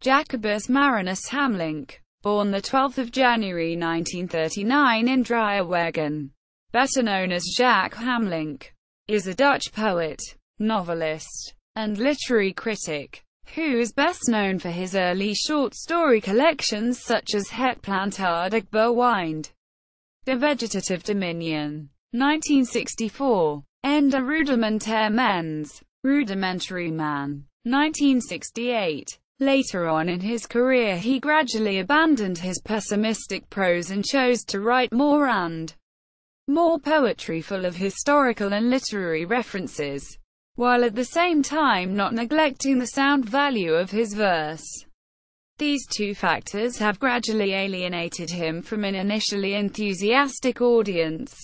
Jacobus Marinus Hamelink, born the 12th of January 1939 in Driewegen, better known as Jacques Hamelink, is a Dutch poet, novelist, and literary critic, who is best known for his early short story collections such as Het plantaardig bewind, The Vegetative Dominion, 1964, and De Rudimentaire Mens, Rudimentary Man, 1968. Later on in his career he gradually abandoned his pessimistic prose and chose to write more and more poetry full of historical and literary references, while at the same time not neglecting the sound value of his verse. These two factors have gradually alienated him from an initially enthusiastic audience.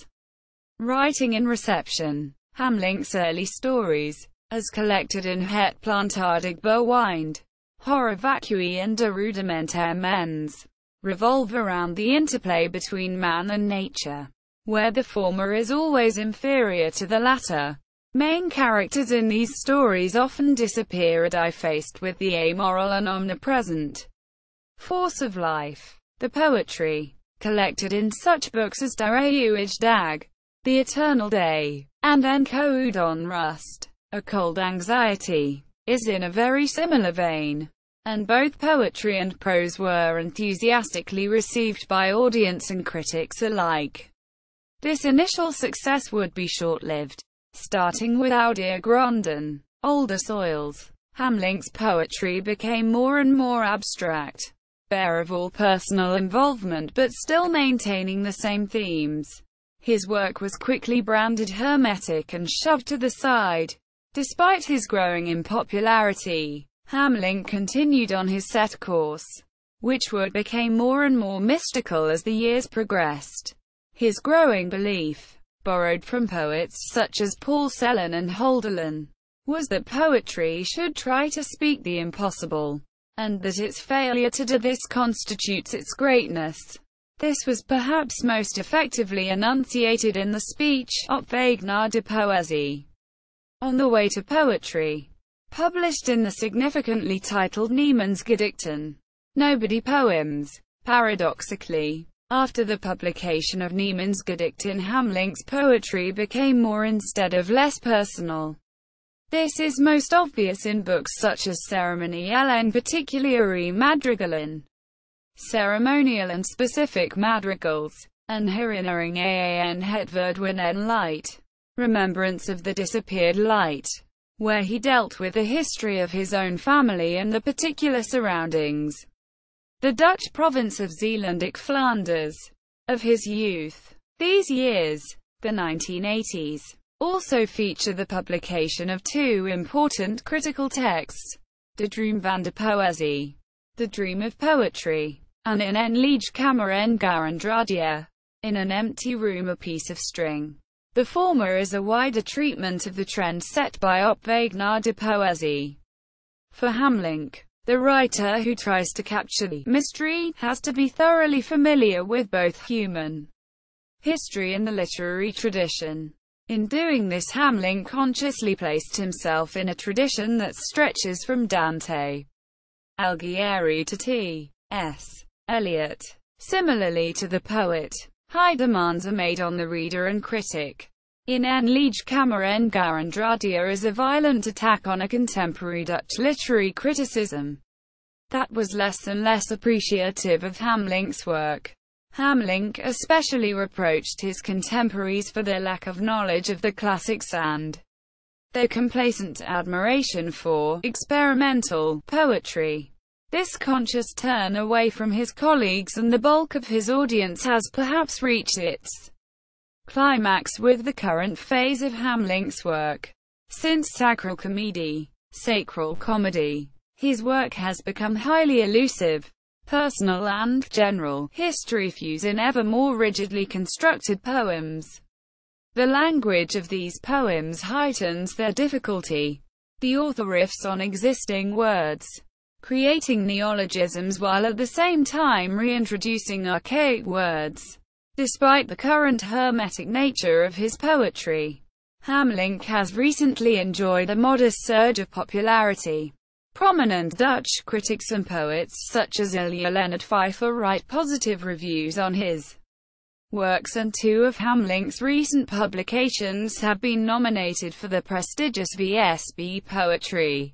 Writing and reception. Hamelink's early stories, as collected in Het plantaardig bewind, Horror vacui and De Rudimentaire Mens, revolve around the interplay between man and nature, where the former is always inferior to the latter. Main characters in these stories often disappear or die faced with the amoral and omnipresent force of life. The poetry, collected in such books as Driewegen Dag, The Eternal Day, and Encode on Rust, A Cold Anxiety, is in a very similar vein, and both poetry and prose were enthusiastically received by audience and critics alike. This initial success would be short-lived. Starting with Oude Gronden, Older Soils, Hamelink's poetry became more and more abstract, bare of all personal involvement but still maintaining the same themes. His work was quickly branded hermetic and shoved to the side. Despite his growing unpopularity, Hamelink continued on his set course, which became more and more mystical as the years progressed. His growing belief, borrowed from poets such as Paul Celan and Hölderlin, was that poetry should try to speak the impossible, and that its failure to do this constitutes its greatness. This was perhaps most effectively enunciated in the speech, Op weg naar de poëzie, On the Way to Poetry, published in the significantly titled Niemands Gedichten, Nobody Poems. Paradoxically, after the publication of Niemands Gedichten, Hamelink's poetry became more instead of less personal. This is most obvious in books such as Ceremoniële en Particuliere Madrigalen, Ceremonial and Specific Madrigals, and Herinnering aan het verdwenen light, Remembrance of the Disappeared Light, where he dealt with the history of his own family and the particular surroundings, the Dutch province of Zeelandic Flanders, of his youth. These years, the 1980s, also feature the publication of two important critical texts, De Droom van de Poëzie, The Dream of Poetry, and In een Liedjkamer en Garandradia, In an Empty Room a Piece of String. The former is a wider treatment of the trend set by Op weg naar de poëzie. For Hamelink, the writer who tries to capture the mystery has to be thoroughly familiar with both human history and the literary tradition. In doing this, Hamelink consciously placed himself in a tradition that stretches from Dante Alighieri to T.S. Eliot. Similarly to the poet, high demands are made on the reader and critic. In een Liedjkamer en Garandradia is a violent attack on a contemporary Dutch literary criticism that was less and less appreciative of Hamelink's work. Hamelink especially reproached his contemporaries for their lack of knowledge of the classics and their complacent admiration for experimental poetry. This conscious turn away from his colleagues and the bulk of his audience has perhaps reached its climax with the current phase of Hamelink's work. Since sacral comedy, his work has become highly elusive, personal and general. History fuse in ever more rigidly constructed poems. The language of these poems heightens their difficulty. The author riffs on existing words, creating neologisms while at the same time reintroducing archaic words. Despite the current hermetic nature of his poetry, Hamelink has recently enjoyed a modest surge of popularity. Prominent Dutch critics and poets such as Leonard Pfeiffer write positive reviews on his works, and two of Hamelink's recent publications have been nominated for the prestigious VSB Poetry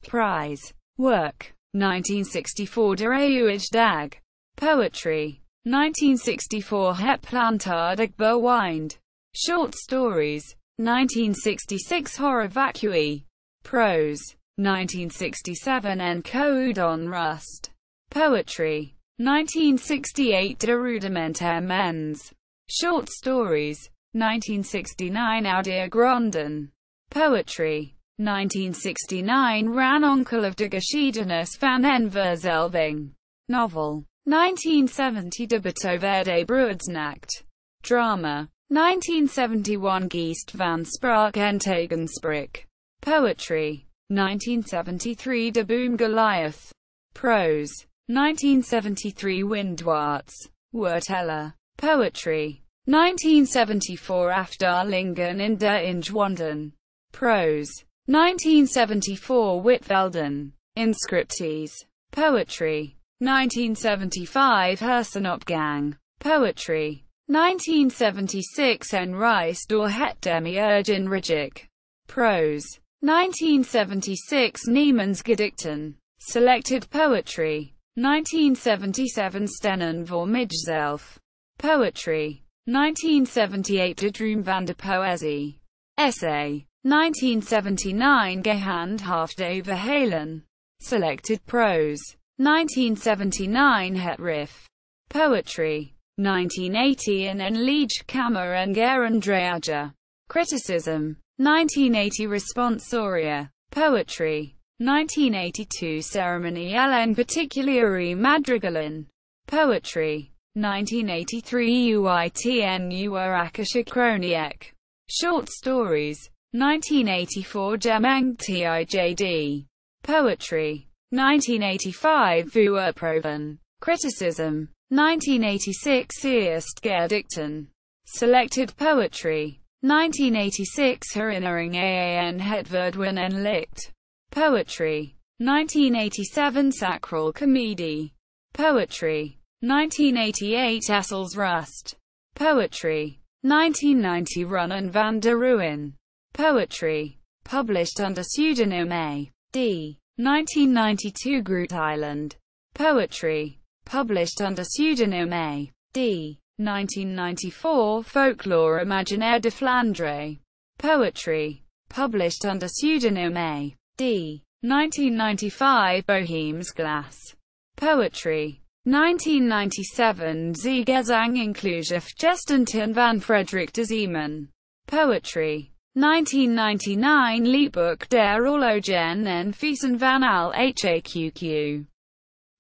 Prize. Work: 1964 Driewegen Dag. Poetry: 1964 Het plantaardig bewind. Short stories: 1966 Horror Vacui. Prose: 1967 En Code on Rust. Poetry: 1968 De Rudimentaire Mens. Short stories: 1969 Oude Gronden. Poetry: 1969 Ranonkel of de Geschiedenis van en Verzelving. Novel: 1970 De Betoverde Broedsnacht. Drama: 1971 Geest van Spraak en Tegenspraak. Poetry: 1973 De Boom Goliath. Prose: 1973 Windwaarts. Werteller. Poetry: 1974 Afdalingen in de Ingewanden. Prose: 1974 Witvelden. Inscripties. Poetry: 1975 Hersenopgang. Poetry: 1976 En Reis door het Demiurge in Rijik. Prose: 1976 Niemands Gedichten. Selected poetry: 1977 Stenen voor Mijzelf. Poetry: 1978 De Droom van de Poëzie. Essay: 1979 Gehandhaafde Verhalen. Selected prose: 1979 Het Riff. Poetry: 1980 En Liedje Kamer en Gerendrage. Criticism: 1980 Responsoria. Poetry: 1982 Ceremoniële en Particuliere Madrigalen. Poetry: 1983 Uitn Urakische Chroniek. Short stories: 1984 Gemeng Tijd. Poetry: 1985 Vuurproeven. Criticism: 1986 Eerst Gedichten. Selected poetry: 1986 Herinnering aan het Verdwijnen en Licht. Poetry: 1987 Sacral Comedie. Poetry: 1988 Essel's Rust. Poetry: 1990 Runnen van der Ruin. Poetry: published under pseudonym A.D. 1992 Groot Island. Poetry: published under pseudonym A.D. 1994 Folklore Imaginaire de Flandre. Poetry: published under pseudonym A.D. 1995 Boheme's Glass. Poetry: 1997 Zeegezang inclusief Gestentin van Frederik de Zeeman. Poetry: 1999 Liedboek der Oorlogen en Vissen van al Haqq.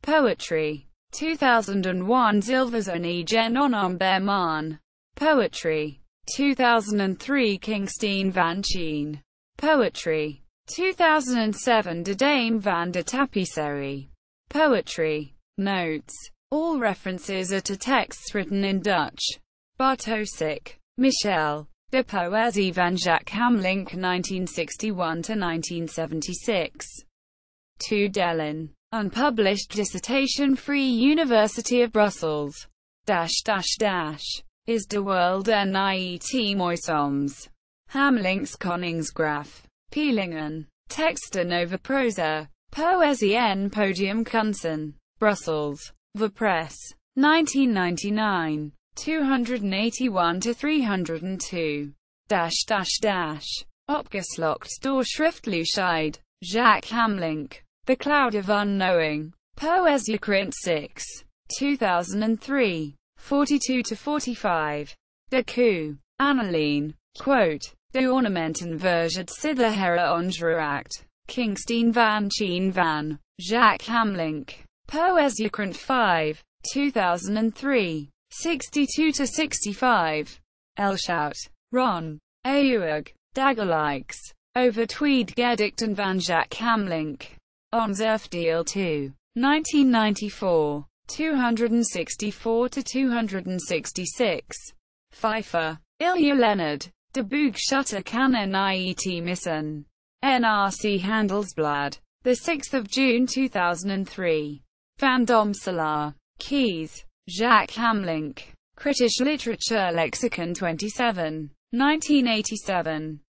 Poetry: 2001 Zilverzonegen onomber man. Poetry: 2003 Kingstein van Cheen. Poetry: 2007 De Dame van de Tapisserie. Poetry. Notes. All references are to texts written in Dutch. Bartosik, Michel. De Poëzie van Jacques Hamelink 1961–1976. 2 Delin. Unpublished dissertation Free University of Brussels. Is de world niet mooi soms. Hamelink's Koningsgraf. Peelingen. Teksten over proza. Poëzie en podium kunsten. Brussels. The Press. 1999. 281–302. Opgeslokt door Schriftloosheid. Jacques Hamelink. The Cloud of Unknowing. Poëziekrant 6. 2003. 42–45. De Coup. Anneleen. Quote. De ornamenten verget Sitherhera Ongeacht. Kingstein van Cheen van. Jacques Hamelink. Poëziekrant 5. 2003. 62–65. Elshout. Ron. Eeuwig. Daggerlijks. Over Tweed Gedichten van Jacques Hamelink. Ons Erfdeel 2. 1994. 264–266. Pfeiffer. Ilja Leonard. De Buchschutter kan niet missen. NRC Handelsblad. 6th of June 2003. Van Domselaar. Keys. Jacques Hamelink. Kritische Literatur Lexikon 27. 1987.